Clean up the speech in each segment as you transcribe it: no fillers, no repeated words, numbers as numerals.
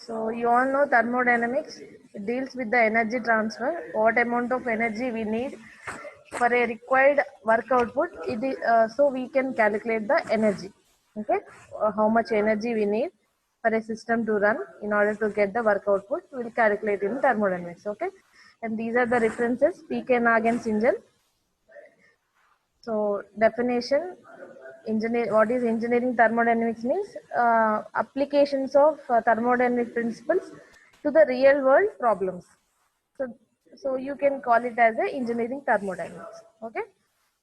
So you all know thermodynamics deals with the energy transfer, what amount of energy we need for a required work output. So we can calculate the energy. Okay, how much energy we need for a system to run in order to get the work output. We'll calculate in thermodynamics. Okay, and these are the references: P.K. Nagan-Singhal. So definition. What is engineering thermodynamics means applications of thermodynamic principles to the real world problems. So you can call it as a engineering thermodynamics. Okay,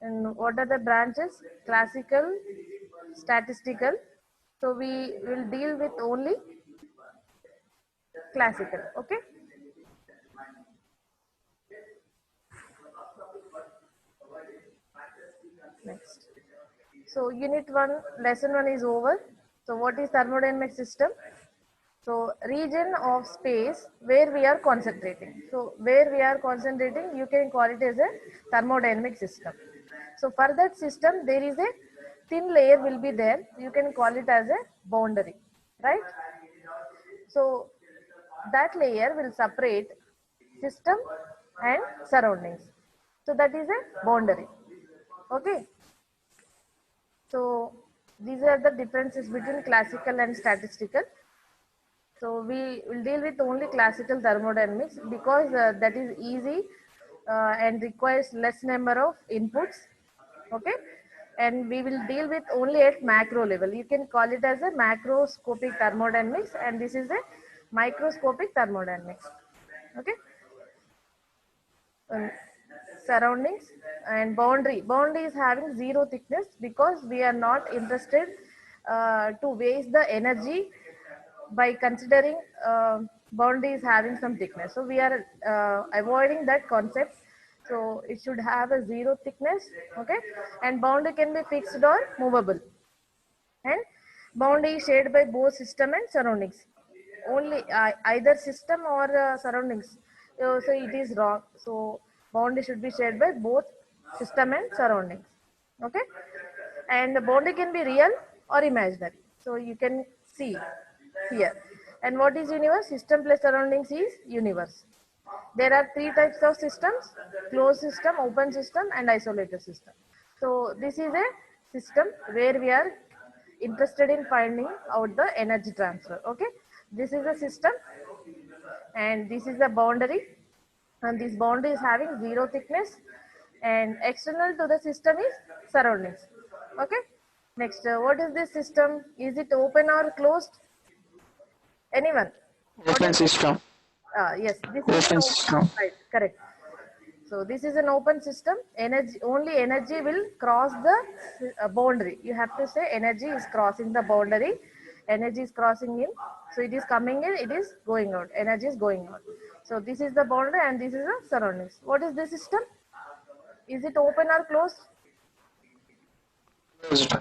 and what are the branches? Classical, statistical. So we will deal with only classical. Okay. Next. So unit 1, lesson 1 is over. So what is thermodynamic system? So region of space where we are concentrating. So where we are concentrating, you can call it as a thermodynamic system. So for that system, there is a thin layer will be there. You can call it as a boundary, right? So that layer will separate system and surroundings. So that is a boundary. Okay. So these are the differences between classical and statistical. So we will deal with only classical thermodynamics because that is easy and requires less number of inputs. Okay, and we will deal with only at macro level. You can call it as a macroscopic thermodynamics, and this is a microscopic thermodynamics. Okay. Surroundings and boundary. Boundary is having zero thickness because we are not interested to waste the energy by considering boundary is having some thickness. So we are avoiding that concept. So it should have a zero thickness. Okay, and boundary can be fixed or movable, and boundary is shared by both system and surroundings. Only either system or surroundings. So it is wrong. So boundary should be shared by both system and surroundings. Okay, and the boundary can be real or imaginary. So you can see here. And what is universe? System plus surroundings is universe. There are three types of systems: closed system, open system, and isolated system. So this is a system where we are interested in finding out the energy transfer. Okay, this is a system and this is the boundary, and this boundary is having zero thickness, and external to the system is surroundings. Okay, next, what is this system? Is it open or closed? Anyone? What Open is this? system. Yes, this is an Open open, system. right, correct. So this is an open system. Only energy will cross the boundary. You have to say energy is crossing the boundary. Energy is crossing in. So it is coming in, it is going out. Energy is going out. So this is the boundary and this is the surroundings. What is the system? Is it open or closed? Closed.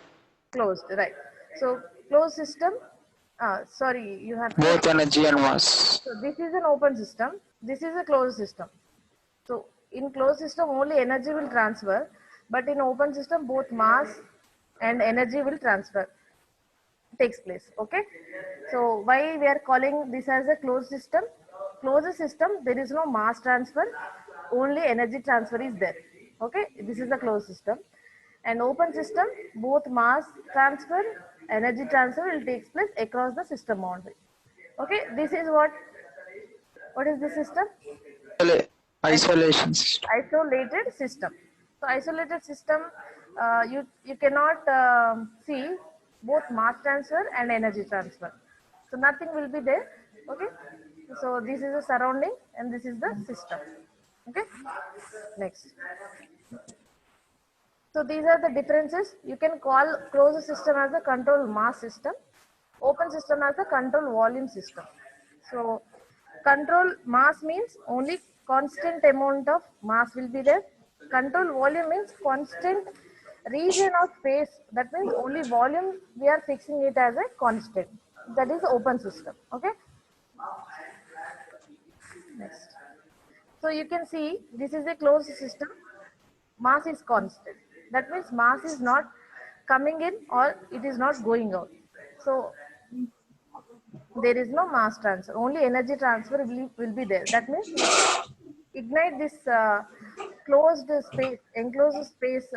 Closed, right. So closed system. Sorry, you have to. Both energy and mass. So this is an open system. This is a closed system. So in closed system only energy will transfer, but in open system both mass and energy will transfer takes place. Okay. So why we are calling this as a closed system? Closed system, there is no mass transfer, only energy transfer is there. Okay. This is a closed system. And open system, both mass transfer, energy transfer will take place across the system boundary. Okay. This is what is the system? Isolation system. Isolated system. So isolated system, you cannot see both mass transfer and energy transfer. So nothing will be there. Okay. So this is the surrounding and this is the system. Okay. Next. So these are the differences. You can call closed system as a control mass system, open system as a control volume system. So control mass means only constant amount of mass will be there. Control volume means constant region of space. That means only volume we are fixing it as a constant. That is open system. Okay. Next. So you can see this is a closed system. Mass is constant. That means mass is not coming in or it is not going out. So there is no mass transfer. Only energy transfer will be there. That means you can ignite this closed space, enclosed space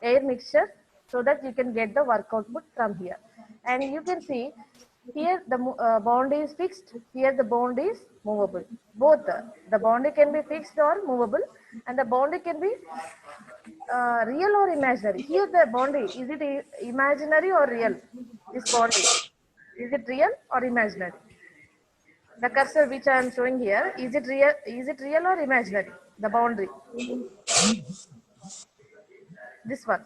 air mixture, so that you can get the work output from here. And you can see here the bound is fixed, here the bound is movable. Both the boundary can be fixed or movable, and the boundary can be real or imaginary. Here the boundary, is it imaginary or real? This boundary, is it real or imaginary? The cursor which I am showing here, is it real? Is it real or imaginary? The boundary. This one.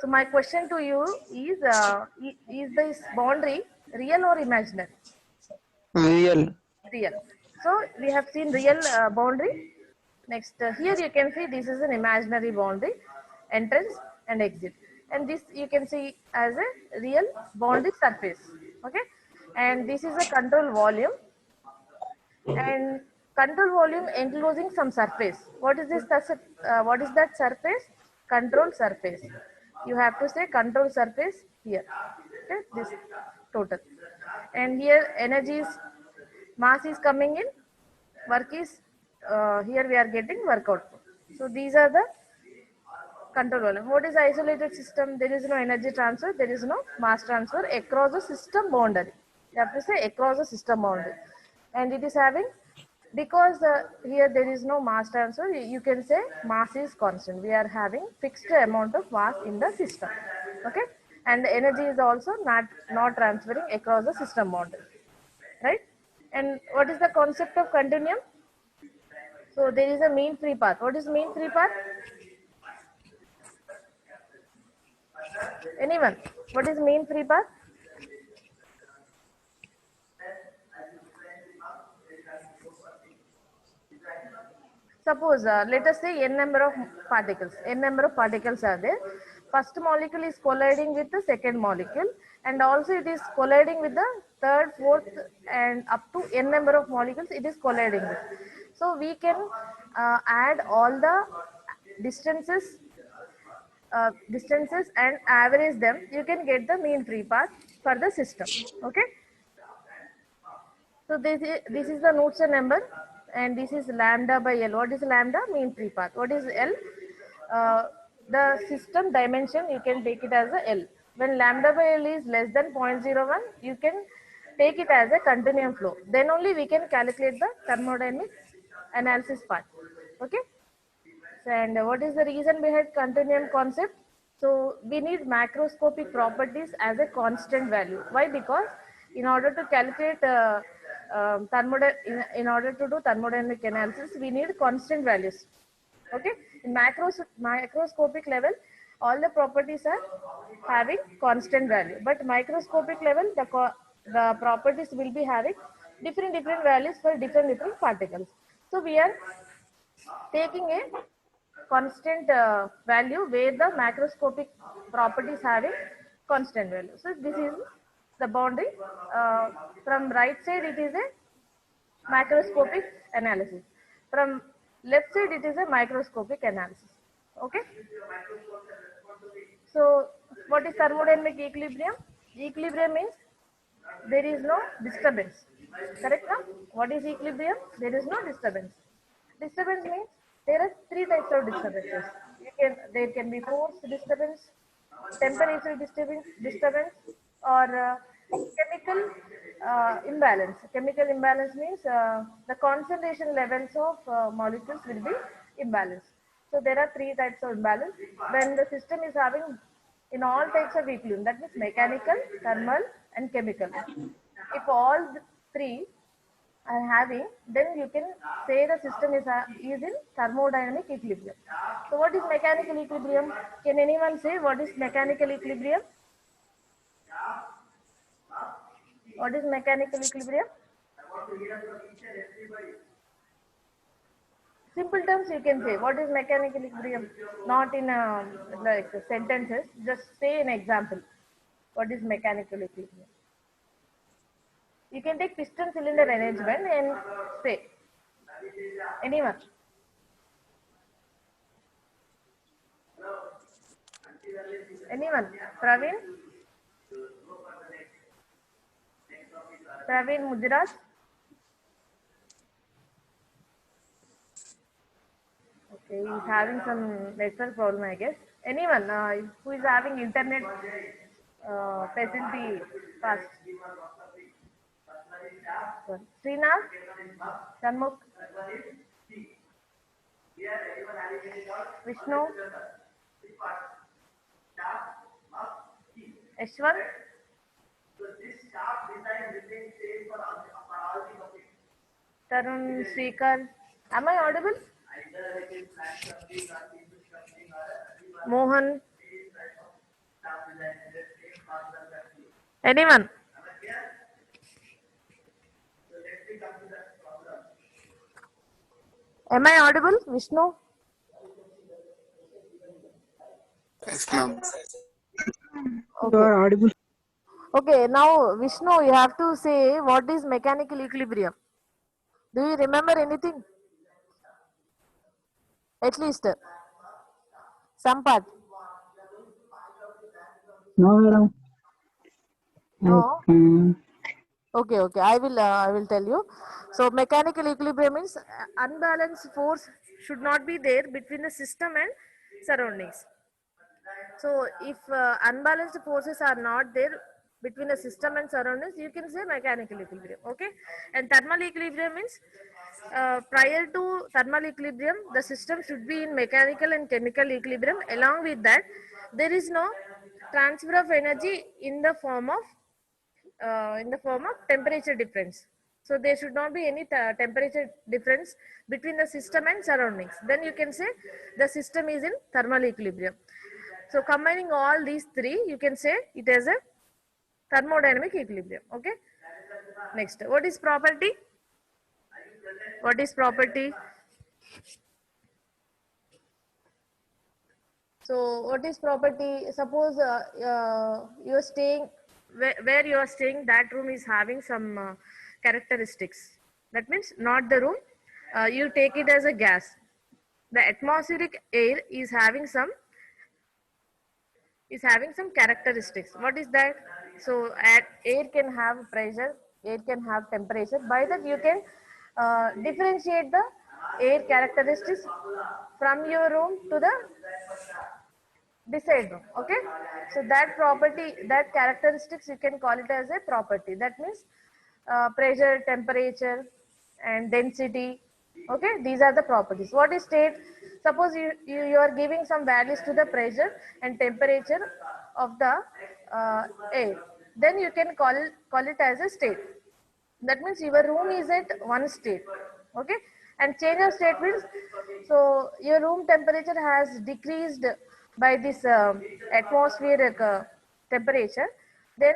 So my question to you is this boundary real or imaginary? Real. Real. So we have seen real boundary. Next, here you can see this is an imaginary boundary, entrance and exit. And this you can see as a real boundary surface. Okay. And this is a control volume. And control volume enclosing some surface. What is this? What is that surface? Control surface. You have to say control surface here. Okay, this total. And here energy is, mass is coming in, work is here we are getting work output. So these are the control volume. What is isolated system? There is no energy transfer, there is no mass transfer across the system boundary. You have to say across the system boundary. And it is having, because here there is no mass transfer, you can say mass is constant. We are having fixed amount of mass in the system. Okay. And the energy is also not transferring across the system boundary. Right. And what is the concept of continuum? So there is a mean free path. What is mean free path? Anyone? What is mean free path? Suppose let us say n number of particles. N number of particles are there. First molecule is colliding with the second molecule, and also it is colliding with the third, fourth, and up to n number of molecules it is colliding with. So we can add all the distances and average them. You can get the mean free path for the system. Okay. So this is the Knudsen number, and this is lambda by L. What is lambda? Mean free path. What is L? The system dimension, you can take it as a L. When lambda by L is less than 0.01, you can take it as a continuum flow. Then only we can calculate the thermodynamic analysis part. Okay. And what is the reason behind continuum concept? So we need macroscopic properties as a constant value. Why? Because in order to calculate in order to do thermodynamic analysis, we need constant values. Okay. In macroscopic level, all the properties are having constant value, but microscopic level, the properties will be having different values for different particles. So we are taking a constant value where the macroscopic properties having constant value. So this is the boundary. From right side it is a macroscopic analysis. From left side it is a microscopic analysis. Okay. So what is thermodynamic equilibrium? Equilibrium means there is no disturbance. Correct now? What is equilibrium? There is no disturbance. Disturbance means there are three types of disturbances. There can be force disturbance, temperature disturbance, or chemical imbalance. Chemical imbalance means the concentration levels of molecules will be imbalanced. So there are three types of imbalance. When the system is having in all types of equilibrium, that means mechanical, thermal, and chemical. If all three are having, then you can say the system is in thermodynamic equilibrium. So what is mechanical equilibrium? Can anyone say what is mechanical equilibrium? What is mechanical equilibrium? Simple terms you can say. What is mechanical equilibrium? Not in like sentences. Just say an example. What is mechanical equilibrium? You can take piston cylinder arrangement and say. Anyone? Anyone? Praveen? Praveen Mudiraj. Okay, he's having some network problem, I guess. Anyone who is having internet facility fast. Sorry. Srinath, Shanmukh, Vishnu, Yashwant, Tarun, Srikar. Am I audible? Mohan. Anyone? Am I audible, Vishnu? Yes, ma'am. You Okay. are audible. Okay, now Vishnu, you have to say what is mechanical equilibrium. Do you remember anything? At least some part. No, madam. No. Okay. Okay. I will tell you. So mechanical equilibrium means unbalanced force should not be there between the system and surroundings. So if unbalanced forces are not there between the system and surroundings, you can say mechanical equilibrium. Okay. And thermal equilibrium means prior to thermal equilibrium, the system should be in mechanical and chemical equilibrium. Along with that, there is no transfer of energy in the form of temperature difference. So there should not be any temperature difference between the system and surroundings. Then you can say the system is in thermal equilibrium. So combining all these three, you can say it as a thermodynamic equilibrium. Okay. Next, what is property? What is property? So what is property? Suppose you're staying where you are staying, that room is having some characteristics. That means not the room. You take it as a gas. The atmospheric air is having some characteristics. What is that? So air can have pressure, air can have temperature. By that you can differentiate the air characteristics from your room to the beside room. Okay, so that property, that characteristics, you can call it as a property. That means pressure, temperature and density. Okay, these are the properties. What is state? Suppose you are giving some values to the pressure and temperature of the air, then you can call it as a state. That means your room is at one state. Okay, and change of state means, so your room temperature has decreased by this atmospheric temperature, then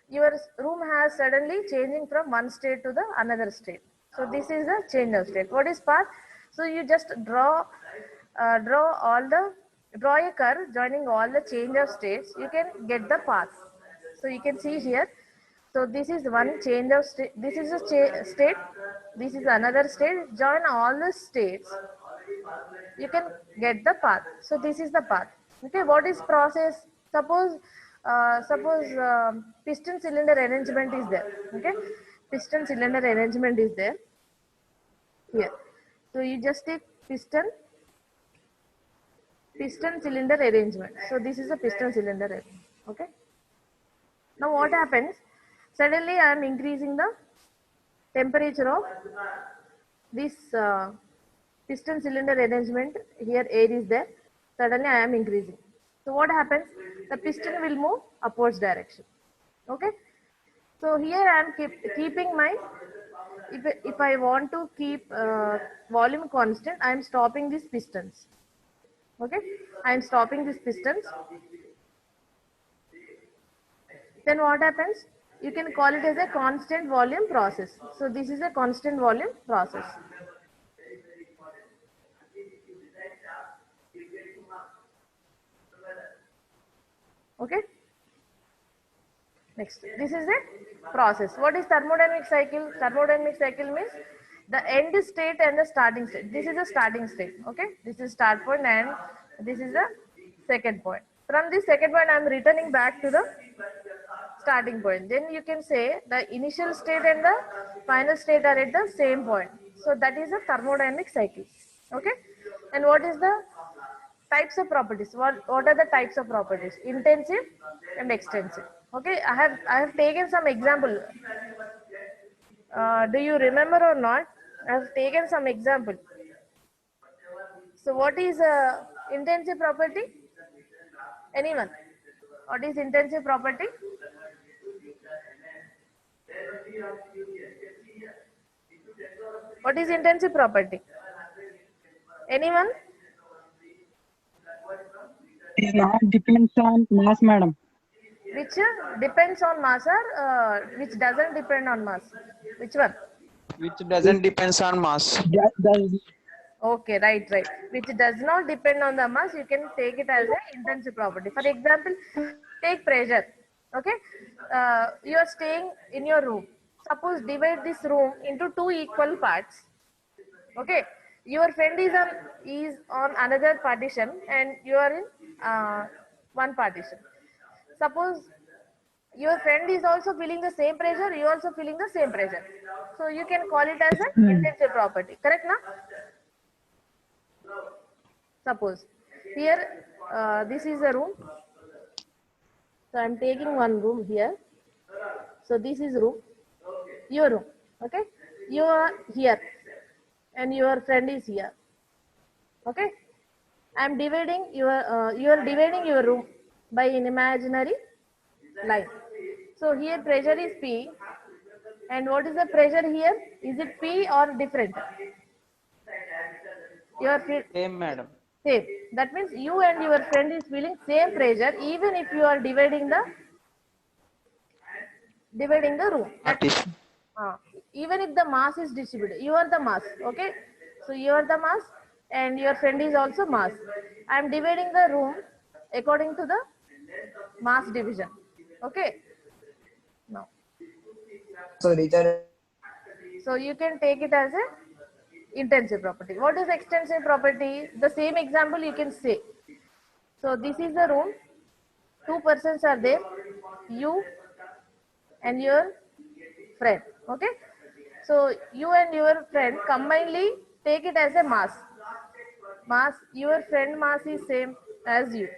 your room has suddenly changing from one state to the another state. So this is a change of state. What is path? So you just draw a curve joining all the change of states, you can get the path. So you can see here, so this is one change of state, this is a state, this is another state, join all the states, you can get the path. So this is the path. Okay, what is process? Suppose piston cylinder arrangement is there. Okay, piston cylinder arrangement is there here. So you just take piston cylinder arrangement. So this is a piston cylinder arrangement. Okay, now what happens? Suddenly I am increasing the temperature of this piston cylinder arrangement. Here air is there. Suddenly I am increasing. So what happens? The piston will move upwards direction. Okay. So here I am keeping my, if I want to keep volume constant, I am stopping these pistons. Okay. I am stopping these pistons. Then what happens? You can call it as a constant volume process. So this is a constant volume process. Okay. Next, this is the process. What is thermodynamic cycle? Thermodynamic cycle means the end state and the starting state. This is the starting state. Okay, this is start point and this is the second point. From this second point, I am returning back to the starting point. Then you can say the initial state and the final state are at the same point. So that is a thermodynamic cycle. Okay. And what is the types of properties? What are the types of properties? Intensive and extensive. Okay. I have taken some example. Do you remember or not? I have taken some example. So what is intensive property? Anyone? What is intensive property? What is intensive property? Anyone? It not depends on mass, madam. Which depends on mass or which doesn't depend on mass? Which one? Which doesn't depends on mass. The Okay, right. Which does not depend on the mass, you can take it as an intensive property. For example, take pressure. Okay, you are staying in your room. Suppose divide this room into two equal parts. Okay, your friend is on another partition and you are in one partition. Suppose your friend is also feeling the same pressure, you also feeling the same pressure. So you can call it as an intensive property. Correct, na? Suppose here this is a room. So I am taking one room here. So this is room, your room. Okay, you are here and your friend is here. Okay, I am dividing you are dividing your room by an imaginary line. So here pressure is P, and what is the pressure here? Is it P or different? Your Same, madam. same. That means you and your friend is feeling same pressure even if you are dividing the room. Partition. Even if the mass is distributed, you are the mass. Okay, so you are the mass and your friend is also mass. I am dividing the room according to the mass division. Okay, now so you can take it as a intensive property. What is extensive property? The same example you can say. So this is the room, two persons are there, you and your friend. Okay, so you and your friend combinedly take it as a mass. Your friend mass is same as you.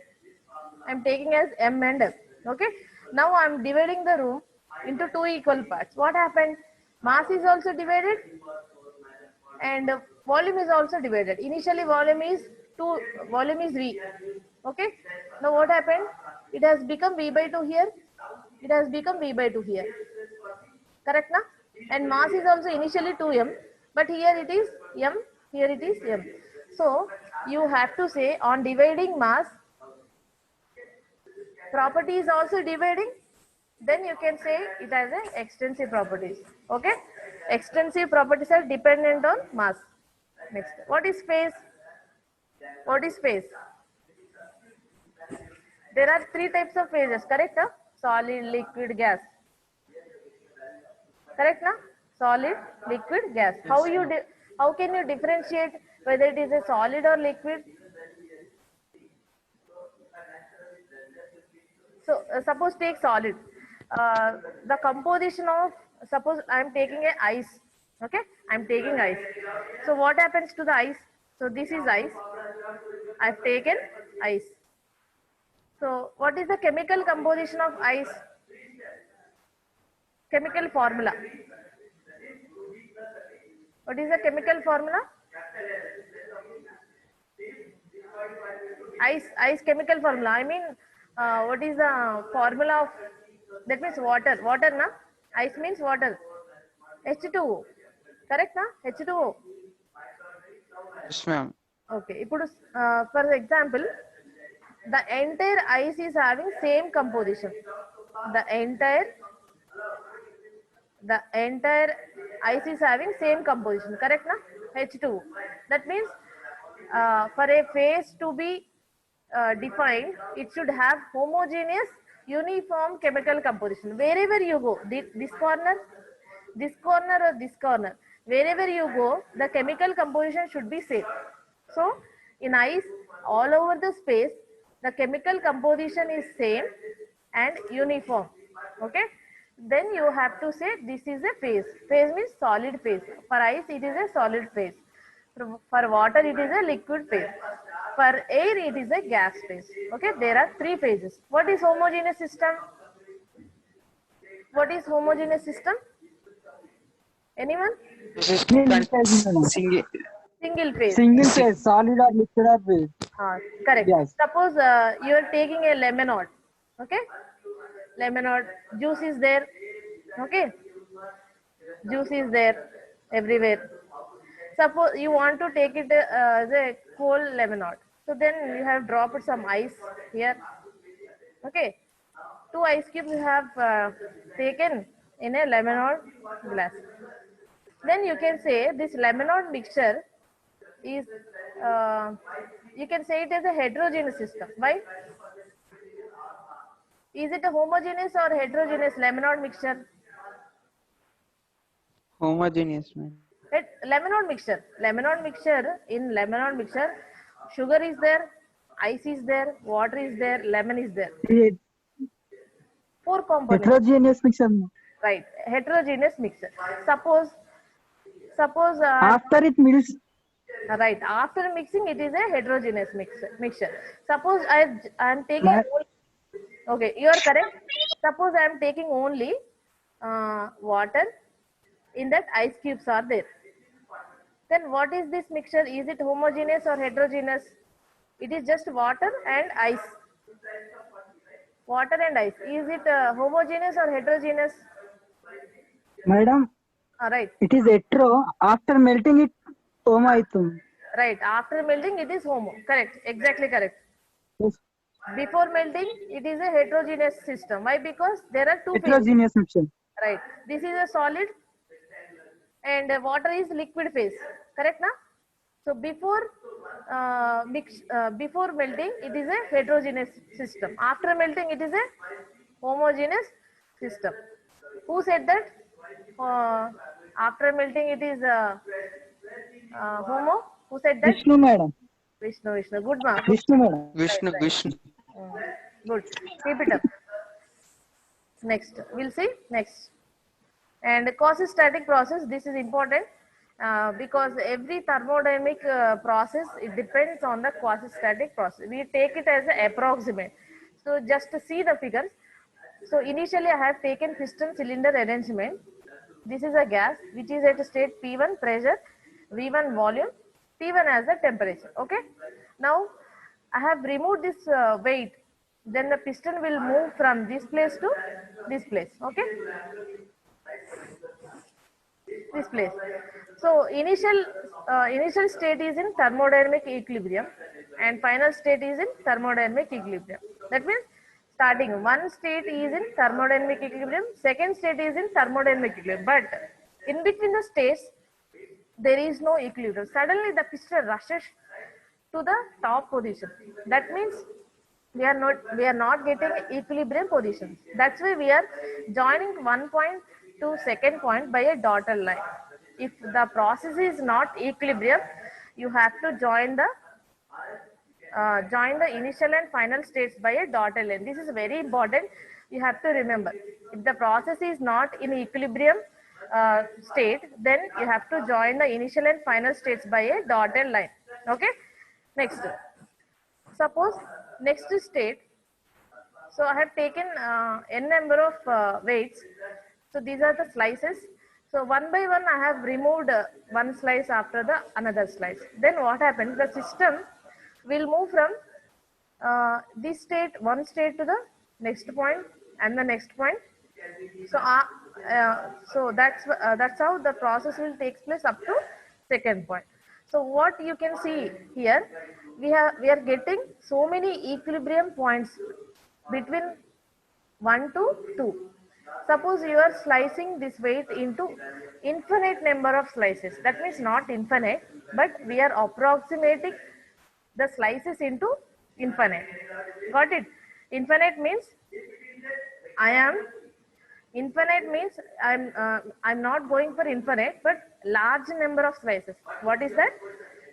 I'm taking as M and F. Okay, now I'm dividing the room into two equal parts. What happened? Mass is also divided and volume is also divided. Initially volume is V. Okay, now what happened? It has become V by 2 here. It has become V by 2 here. Correct, na? And mass is also initially 2m, but here it is m, here it is m. So you have to say on dividing mass, property is also dividing, then you can say it as an extensive properties. Okay, extensive properties are dependent on mass. Next, what is phase? What is phase? There are three types of phases, correct? Huh? Solid, liquid, gas. Correct, na? Solid, liquid, gas. How can you differentiate whether it is a solid or liquid? So suppose take solid. The composition of, suppose I am taking a ice. Okay, I am taking ice. So what happens to the ice? So this is ice. I have taken ice. So what is the chemical composition of ice? Chemical formula. What is the chemical formula? Ice chemical formula. I mean, what is the formula of, that means water. Water, na? Ice means water. H2O. Correct, na? H2O. Yes, ma'am. Okay. For example, the entire ice is having same composition. The entire ice is having same composition. Correct, na? H2O. That means for a phase to be defined, it should have homogeneous, uniform chemical composition. Wherever you go, this corner or this corner, wherever you go, the chemical composition should be same. So in ice, all over the space, the chemical composition is same and uniform. Okay, then you have to say this is a phase. Phase means solid phase. For ice it is a solid phase. For water it is a liquid phase. For air it is a gas phase. Okay, there are three phases. What is homogeneous system? What is homogeneous system? Anyone? This is Single phase, madam. single. Single phase. Single si- phase, solid or liquid or phase. Correct. Yes. Suppose you are taking a lemonade. Okay, lemonade juice is there. Okay, juice is there everywhere. Suppose you want to take it as a cold lemonade. So then you have dropped some ice here. Okay, two ice cubes you have taken in a lemonade glass. Then you can say this lemonade mixture is, uh, you can say it as a heterogeneous system. Why? Is it a homogeneous or heterogeneous lemonade mixture? Homogeneous, madam. Lemonade mixture. Lemonade mixture, in lemonade mixture, sugar is there, ice is there, water is there, lemon is there. It- Four components. Heterogeneous mixture. Right. Heterogeneous mixture. Suppose After it melts, right, after mixing it is a heterogeneous mixture. Suppose I am taking Ma- okay, you are correct. Suppose I am taking only water, in that ice cubes are there. Then what is this mixture? Is it homogeneous or heterogeneous? It is just water and ice. Water and ice. Is it homogeneous or heterogeneous? madam, Right. it is hetero. After melting it, homo. Right. After melting, it is homo. Correct. Exactly correct. Yes. Before melting, it is a heterogeneous system. Why? Because there are two phases. Heterogeneous mixture. Right. This is a solid and water is liquid phase. Correct, na? So before melting, it is a heterogeneous system. After melting, it is a homogeneous system. Who said that? After melting, it is homo. Who said that? Vishnu, madam. Vishnu. Good, ma. Vishnu, madam. Vishnu, Vishnu. Good. Keep it up. Next, we'll see next. And quasi-static process, this is important because every thermodynamic process, it depends on the quasi-static process. We take it as an approximate. So just to see the figures. So initially I have taken piston cylinder arrangement. This is a gas which is at state P1 pressure, V1 volume, T1 as the temperature. Okay. Now I have removed this weight. Then the piston will move from this place to this place. Okay. This place. So initial state is in thermodynamic equilibrium and final state is in thermodynamic equilibrium. That means starting one state is in thermodynamic equilibrium, second state is in thermodynamic equilibrium, but in between the states there is no equilibrium. Suddenly the piston rushes to the top position. That means we are not getting equilibrium positions. That's why we are joining one point to second point by a dotted line. If the process is not equilibrium, you have to join the initial and final states by a dotted line. This is very important. You have to remember. If the process is not in equilibrium state, then you have to join the initial and final states by a dotted line. Okay. Next. Suppose next state. So I have taken n number of weights. So these are the slices. So one by one I have removed one slice after the another slice. Then what happens? The system will move from this state, one state to the next point and the next point. So that's how the process will take place up to second point. So what you can see here, we are getting so many equilibrium points between 1 to 2. Suppose you are slicing this weight into infinite number of slices. That means not infinite, but we are approximating the slices into infinite. Got it? Infinite means infinite means I'm not going for infinite, but large number of slices. What is that?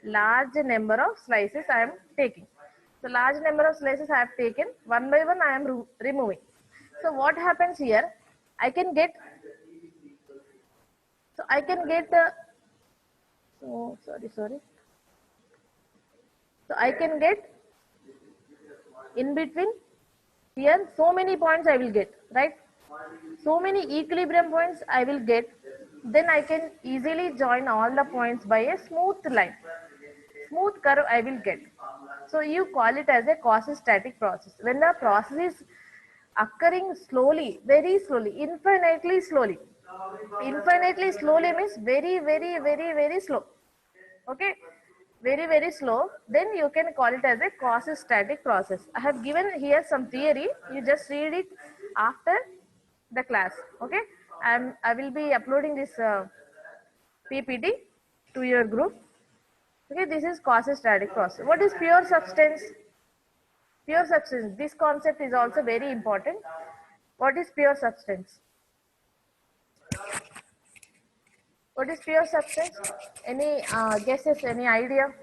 Large number of slices I am taking. So large number of slices I have taken. One by one I am removing. So what happens here? I can get. So I can get. So sorry. So I can get in between here so many points I will get, right? So many equilibrium points I will get. Then I can easily join all the points by a smooth line. Smooth curve I will get. So you call it as a quasi-static process. When the process is occurring slowly, very slowly, infinitely slowly. Infinitely slowly means very slow. Okay, very slow. Then you can call it as a quasi-static process. I have given here some theory. You just read it after the class. Okay, I will be uploading this PPT to your group. Okay, this is quasi-static process. What is pure substance? Pure substance. This concept is also very important. What is pure substance? What is pure substance? Any guesses? Any idea?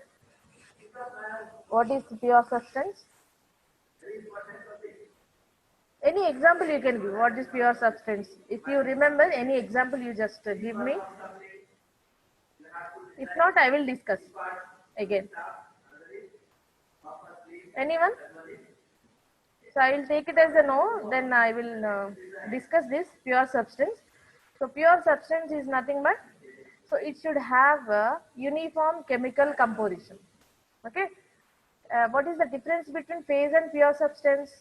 What is pure substance? Any example you can give? What is pure substance? If you remember any example, you just give me. If not, I will discuss again. Anyone? So I will take it as a no, then I will discuss this pure substance. So pure substance is nothing but, so it should have a uniform chemical composition. Okay. What is the difference between phase and pure substance?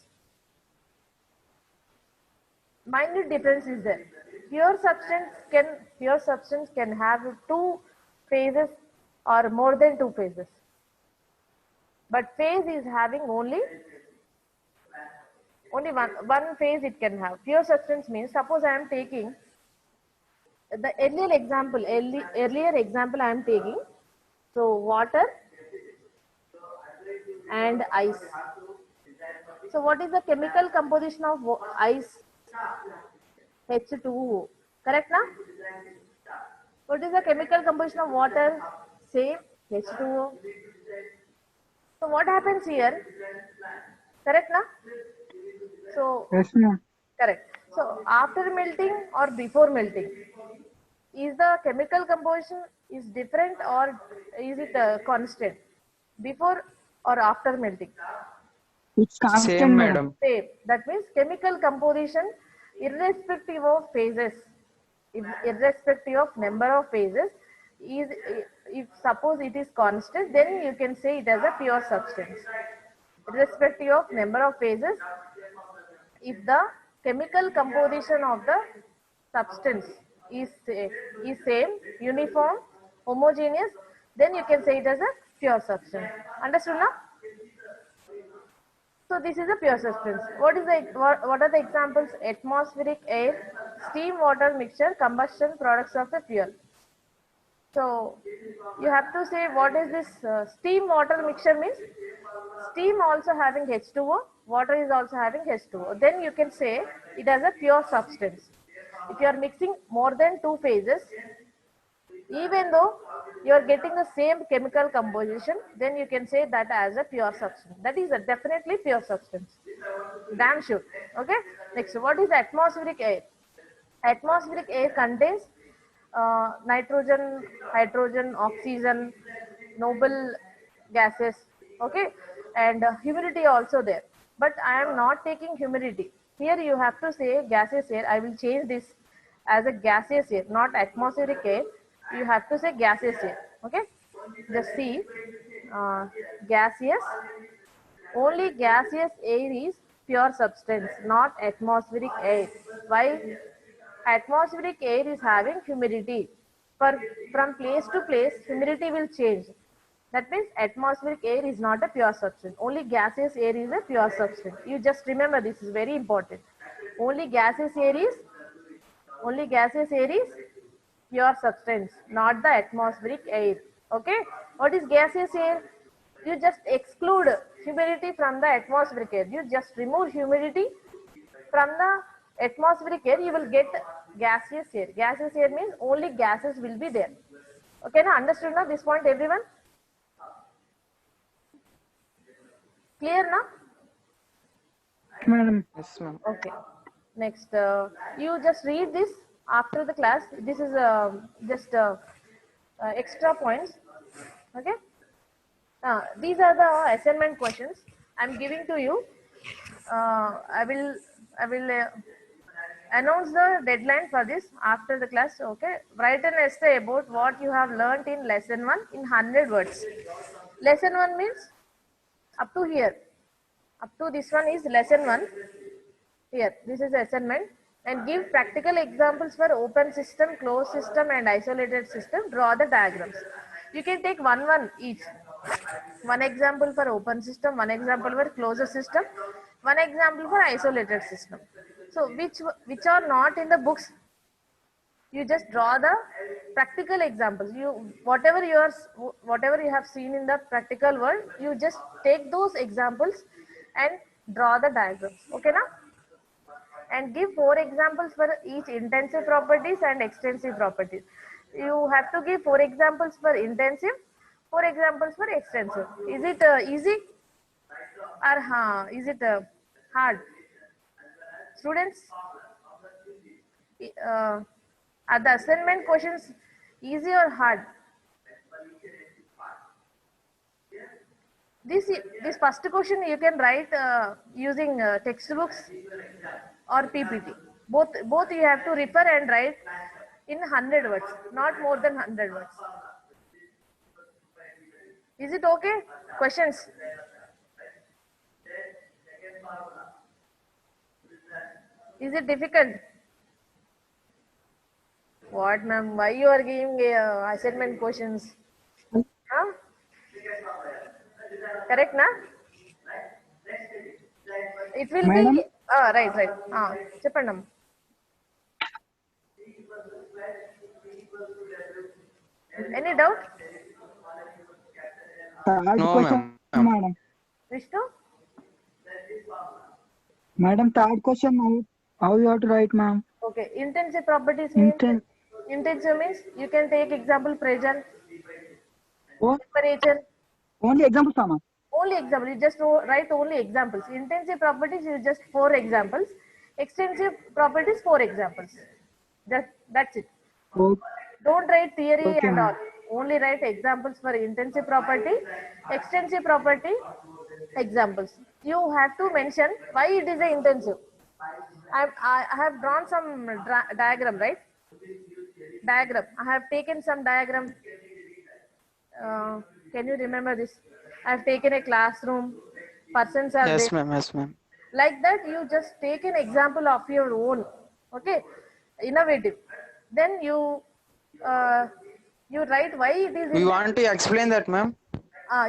Minute difference is there. Pure substance can have two phases or more than two phases. But phase is having only one phase it can have. Pure substance means, suppose I am taking the earlier example I am taking. So water and ice. So what is the chemical composition of ice? H2O. Correct now? What is the chemical composition of water? Same, H2O. So what happens here? Correct now? So Yes, ma'am. correct. So after melting or before melting, is the chemical composition is different or is it constant? Before or after melting? It's constant, Same, madam. madam. Same. That means chemical composition, irrespective of phases, irrespective of number of phases, is, if suppose it is constant, then you can say it as a pure substance. Irrespective of number of phases, if the chemical composition of the substance is same, uniform, homogeneous, then you can say it as a pure substance. Understood now? So this is a pure substance. What are the examples? Atmospheric air, steam water mixture, combustion products of the fuel. So you have to say what is this steam water mixture means. Steam also having H2O, water is also having H2O. Then you can say it as a pure substance. If you are mixing more than two phases, even though you are getting the same chemical composition, then you can say that as a pure substance. That is a definitely pure substance. Damn sure. Okay. Next, what is atmospheric air? Atmospheric air contains nitrogen, hydrogen, oxygen, noble gases. Okay, and humidity also there. But I am not taking humidity. Here you have to say gaseous air. I will change this as a gaseous air, not atmospheric air. You have to say gaseous air. Okay, just see gaseous. Only gaseous air is pure substance, not atmospheric air. Why? Atmospheric air is having humidity. From place to place, humidity will change. That means atmospheric air is not a pure substance. Only gaseous air is a pure substance. You just remember, this is very important. Only gaseous air is pure substance, not the atmospheric air. Okay? What is gaseous air? You just exclude humidity from the atmospheric air. You just remove humidity from the atmospheric air, you will get gaseous air. Gaseous air means only gases will be there. Okay, now understood now this point, everyone? Clear now? Madam. Yes, ma'am. Okay. Next, you just read this after the class. This is just extra points. Okay. These are the assignment questions I'm giving to you. I will announce the deadline for this after the class. Okay. Write an essay about what you have learned in lesson 1 in 100 words. Lesson 1 means up to here. Up to this one is lesson 1. Here, this is assignment, and give practical examples for open system, closed system, and isolated system. Draw the diagrams. You can take one each. One example for open system, one example for closed system, one example for isolated system. So which are not in the books, you just draw the practical examples. Whatever you have seen in the practical world, you just take those examples and draw the diagrams. Okay now? And give 4 examples for each intensive properties and extensive properties. You have to give 4 examples for intensive, 4 examples for extensive. Is it easy or is it hard? Students, are the assignment questions easy or hard? This first question you can write using textbooks or PPT. Both you have to refer and write in 100 words, not more than 100 words. Is it okay? Questions? Is it difficult? What, ma'am? Why you are giving assignment questions? Huh? Correct, na? It will Madam? be right. Cheppandam. Any doubt? Third No, question, ma'am. madam. Vishnu? Madam, third question, how you have to write, ma'am? Okay. Intensive properties means intensive means you can take example pressure, Oh, temperature. only examples, ma'am. Only example. You just write only examples. Intensive properties, you just 4 examples. Extensive properties, 4 examples. That's it. Oh, Don't write theory okay, and all. ma'am. Only write examples for intensive property, extensive property, examples. You have to mention why it is a intensive. I have drawn some diagram, right? Diagram. I have taken some diagram. Can you remember this? I have taken a classroom. Persons are there. Yes, ma'am. Yes, ma'am. Like that, you just take an example of your own. Okay, innovative. Then you write why it is. We want to explain that, ma'am.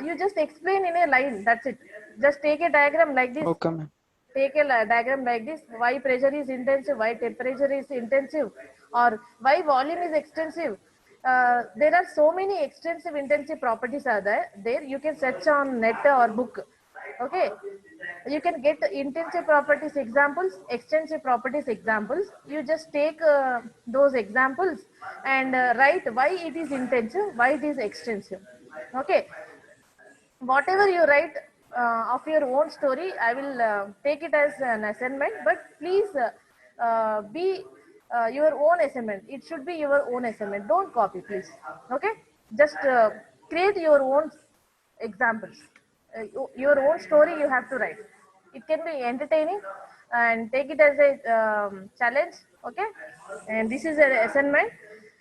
You just explain in a line. That's it. Just take a diagram like this. Okay, ma'am. Take a diagram like this. Why pressure is intensive? Why temperature is intensive? Or why volume is extensive? There are so many extensive intensive properties are there. You can search on net or book. Okay, you can get intensive properties examples, extensive properties examples. You just take those examples and write why it is intensive, why it is extensive. Okay, whatever you write of your own story, I will take it as an assignment, but please be your own assignment. It should be your own assignment. Don't copy, please. Okay, just create your own examples. Your own story you have to write. It can be entertaining, and take it as a challenge. Okay, and this is an assignment.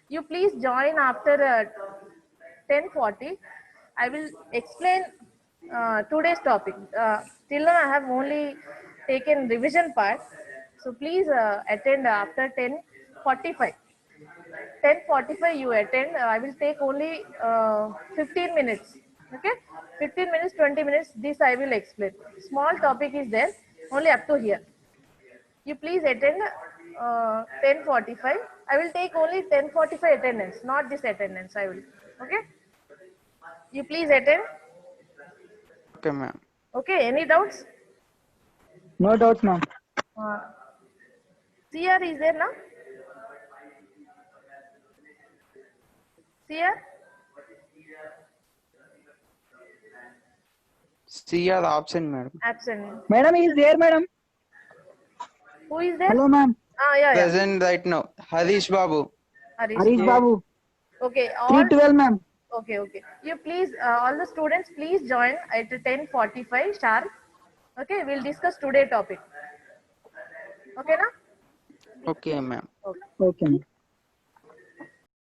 You please join after 10:40. I will explain today's topic. Till now I have only taken revision part. So please attend after 10:45. 10:45 you attend. I will take only 15 minutes. Okay, 15 minutes, 20 minutes. This I will explain. Small topic is there, only up to here. You please attend 10:45. I will take only 10:45 attendance, not this attendance. I will. Okay. You please attend. Okay, ma'am. Okay. Any doubts? No doubts, ma'am. CR is there now? CR? C are the option, madam. Absent. Madam, he is there, madam. Who is there? Hello, ma'am. Yeah. Present right now. Harish Babu. Harish Babu. Okay, all 312, ma'am. okay. You please, all the students, please join at 10:45 sharp. Okay, we'll discuss today topic. Okay, na? Okay, ma'am. Okay. Okay, ma'am.